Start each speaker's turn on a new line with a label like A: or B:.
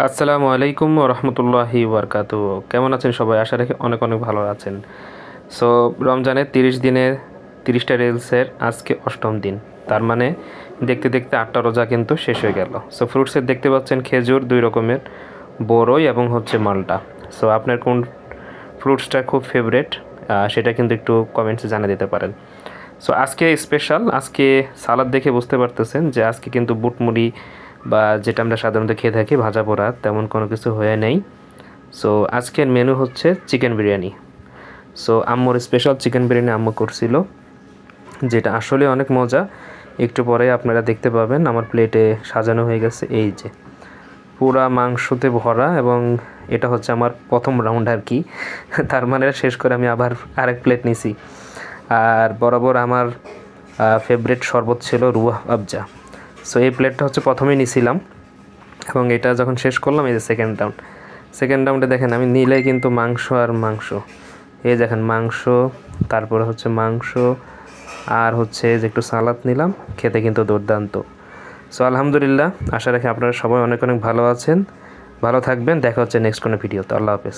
A: আসসালামু আলাইকুম রহমতুল্লাহি ওবরকাতু। কেমন আছেন সবাই? আশা রাখি অনেক অনেক ভালো আছেন। সো রমজানের 30 দিনের 30টা রিলসের আজকে অষ্টম দিন। তার মানে দেখতে দেখতে 8টা রোজা কিন্তু শেষ হয়ে গেল। সো ফ্রুটসের দেখতে পাচ্ছেন খেজুর 2 রকমের, বড়ই এবং হচ্ছে মালটা। সো আপনার কোন ফ্রুটসটা খুব ফেভারেট সেটা কিন্তু একটু কমেন্টসে জানিয়ে দিতে পারেন। সো আজকে স্পেশাল, আজকে সালাদ দেখে বুঝতে পারতেছেন যে আজকে কিন্তু বুট মুড়ি বা যেটা আমরা সাধারণত খেয়ে থাকি ভাজা পোড়া তেমন কোনো কিছু হয়ে নেই। সো আজকের মেনু হচ্ছে চিকেন বিরিয়ানি। সো আম্মুর স্পেশাল চিকেন বিরিয়ানি আম্মু করছিল, যেটা আসলে অনেক মজা। একটু পরে আপনারা দেখতে পাবেন আমার প্লেটে সাজানো হয়ে গেছে, এই যে পুরা মাংসতে ভরা। এবং এটা হচ্ছে আমার প্রথম রাউন্ড আর কি। তার মানে শেষ করে আমি আবার আরেক প্লেট নিছি। আর বরাবর আমার ফেভারিট শরবত ছিল রুহ আফজা। সো এই প্লেটটা হচ্ছে প্রথমেই নিছিলাম, এবং এটা যখন শেষ করলাম, এই যে সেকেন্ড রাউন্ডে দেখেন আমি নিলে কিন্তু মাংস আর মাংস, এই দেখেন মাংস, তারপরে হচ্ছে মাংস, আর হচ্ছে যে একটু সালাদ নিলাম, খেতে কিন্তু দুর্দান্ত। সো আলহামদুলিল্লাহ, আশা রাখি আপনারা সবাই অনেক অনেক ভালো আছেন, ভালো থাকবেন। দেখা হচ্ছে নেক্সট কোনো ভিডিওতে। আল্লাহ হাফেজ।